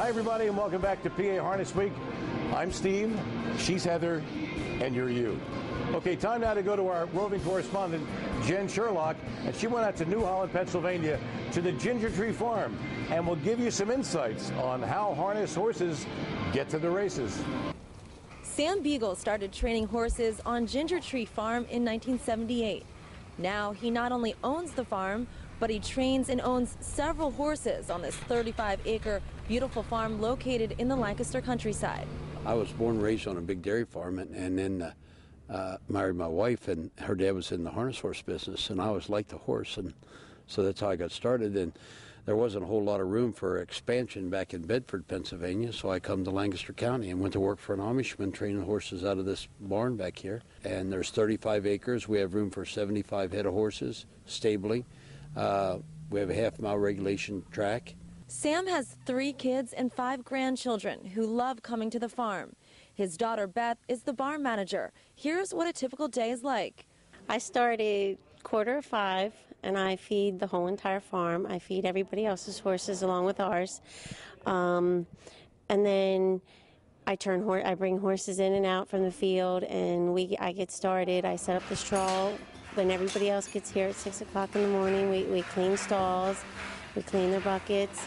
Hi, everybody, and welcome back to PA Harness Week. I'm Steve, she's Heather, and you're you. Okay, time now to go to our roving correspondent, Jen Sherlock, and she went out to New Holland, Pennsylvania, to the Ginger Tree Farm, and will give you some insights on how harness horses get to the races. Sam Beegle started training horses on Ginger Tree Farm in 1978. Now he not only owns the farm, but he trains and owns several horses on this 35-acre beautiful farm located in the Lancaster countryside. I was born and raised on a big dairy farm, and then married my wife, and her dad was in the harness horse business, and I always liked the horse, and so that's how I got started. And there wasn't a whole lot of room for expansion back in Bedford, Pennsylvania, so I come to Lancaster County and went to work for an Amishman training horses out of this barn back here. And there's 35 acres. We have room for 75 head of horses, stabling. We have a half-mile regulation track. Sam has 3 kids and 5 grandchildren who love coming to the farm. His daughter Beth is the barn manager. Here's what a typical day is like. I started 4:45, and I feed the whole entire farm. I feed everybody else's horses along with ours. And then I bring horses in and out from the field, and I get started. I set up the straw. When everybody else gets here at 6 o'clock in the morning, we clean stalls, we clean their buckets,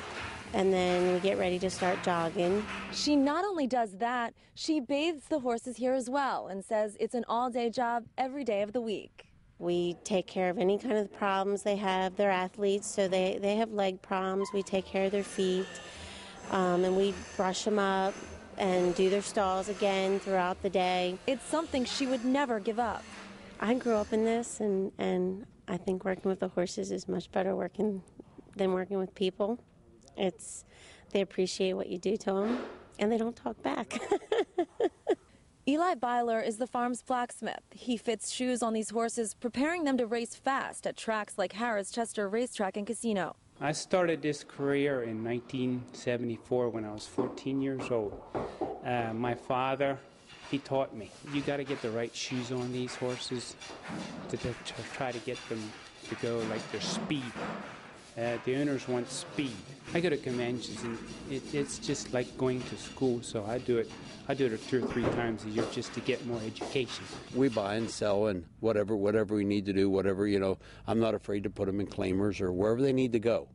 and then we get ready to start jogging. She not only does that, she bathes the horses here as well and says it's an all-day job every day of the week. We take care of any kind of problems they have. They're athletes, so they have leg problems. We take care of their feet, and we brush them up and do their stalls again throughout the day. It's something she would never give up. I grew up in this, and I think working with the horses is much better than working with people. They appreciate what you do to them, and they don't talk back. Eli Byler is the farm's blacksmith. He fits shoes on these horses, preparing them to race fast at tracks like Harrah's Chester Racetrack and Casino. I started this career in 1974 when I was 14 years old. My father, he taught me, you got to get the right shoes on these horses to try to get them to go like their speed. The owners want speed. I go to conventions, and it's just like going to school, so I do it 2 or 3 times a year just to get more education. We buy and sell, and whatever we need to do, I'm not afraid to put them in claimers or wherever they need to go.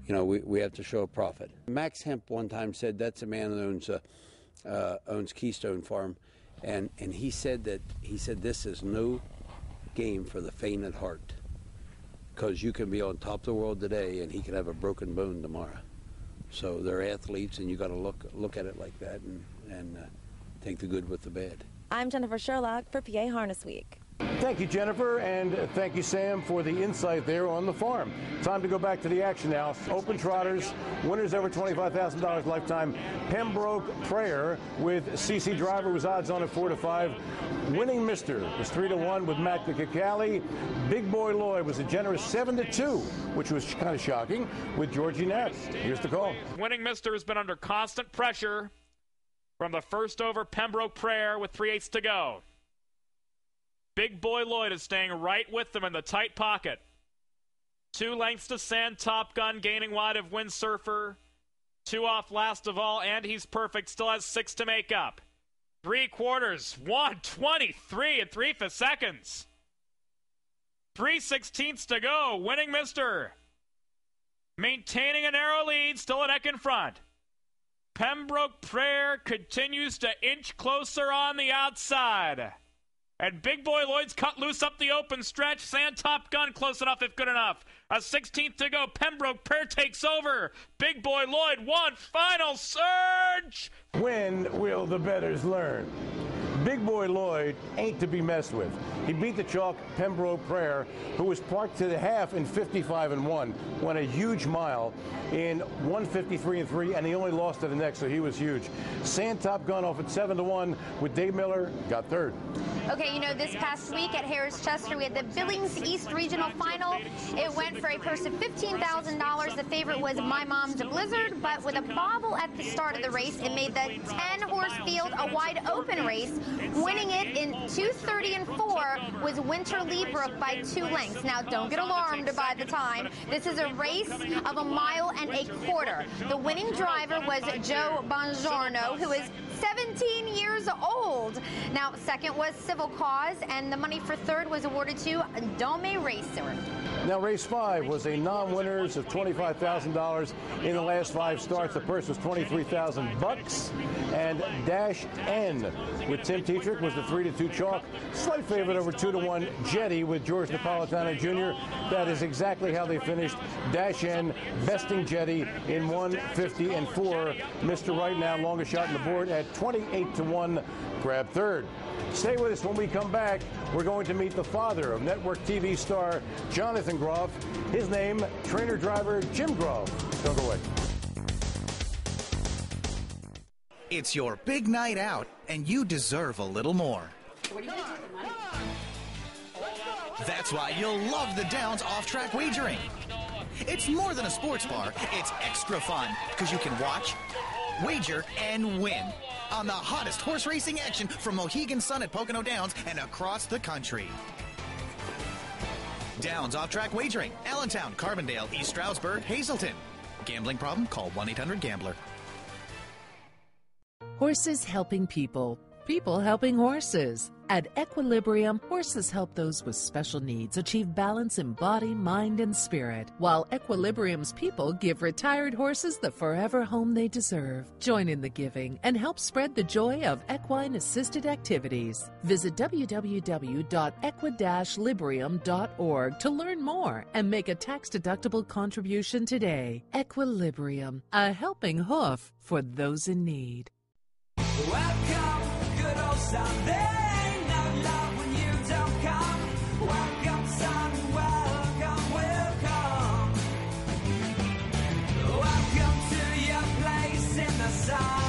We have to show a profit. Max Hemp one time said that's a man that owns Keystone Farm, and he said this is no game for the faint at heart. Because you can be on top of the world today, and he can have a broken bone tomorrow. So they're athletes, and you got to look at it like that and take the good with the bad. I'm Jennifer Sherlock for PA Harness Week. Thank you, Jennifer, and thank you, Sam, for the insight there on the farm. Time to go back to the action now. Open trotters, winners over $25,000 lifetime. Pembroke Prayer with CC Driver was odds on at 4-5. Winning Mister was 3-1 with Matt Kikali. Big Boy Lloyd was a generous 7-2, which was kind of shocking, with Georgie Nap. Here's the call. Winning Mister has been under constant pressure from the first over Pembroke Prayer with 3/8 to go. Big Boy Lloyd is staying right with them in the tight pocket. 2 lengths to Sand Top Gun, gaining wide of Windsurfer. 2 off Last of All, and he's perfect. Still has 6 to make up. 3/4, 1:23 and 3/5 seconds. 3/16 to go. Winning Mister maintaining a narrow lead, still a neck in front. Pembroke Prayer continues to inch closer on the outside. And Big Boy Lloyd's cut loose up the open stretch. Sand Top Gun close enough if good enough. A 16th to go. Pembroke Prayer takes over. Big Boy Lloyd, one final surge. When will the bettors learn? Big Boy Lloyd ain't to be messed with. He beat the chalk Pembroke Prayer, who was parked to the half in 55-1, won a huge mile in 1:53-3, and he only lost to the next, so he was huge. Sand Top Gun off at 7-1 with Dave Miller, got third. Okay, this past week at Harrah's Chester, we had the Billings East Regional Final. It went for a purse of $15,000. The favorite was My Mom's a Blizzard, but with a bobble at the start of the race, it made the 10-horse field a wide open race Winning it in 2:30 and 4 was Winterleebrook by 2 lengths. Now, don't get alarmed by the time. This is a race of 1.25 miles. The winning driver was Joe Bongiorno, who is 17 years old. Now, second was Civil Cause, and the money for third was awarded to Dome Racer. Now, race 5 was a non-winners of $25,000 in the last 5 starts. The purse was $23,000, and Dash N with Tim Tetrick was the 3-2 chalk. Slight favorite over 2-1 Jetty with George Napolitano Jr. That is exactly how they finished. Dash N besting Jetty in 1:50 and 4. Mr. Right now, longest shot on the board at 28-1. Grab third. Stay with us. When we come back, we're going to meet the father of network TV star Jonathan Groff. His name, trainer-driver Jim Groff. Don't go away. It's your big night out, and you deserve a little more. That's why you'll love the Downs off-track wagering. It's more than a sports bar. It's extra fun, because you can watch, wager, and win on the hottest horse racing action from Mohegan Sun at Pocono Downs and across the country. Downs off-track wagering, Allentown, Carbondale, East Stroudsburg, Hazleton. Gambling problem? Call 1-800-GAMBLER. Horses helping people, people helping horses. At Equilibrium, horses help those with special needs achieve balance in body, mind, and spirit, while Equilibrium's people give retired horses the forever home they deserve. Join in the giving and help spread the joy of equine-assisted activities. Visit www.equi-librium.org to learn more and make a tax-deductible contribution today. Equilibrium, a helping hoof for those in need. Welcome, good old Sunday. No love when you don't come. Welcome, son, welcome, welcome. Welcome to your place in the sun.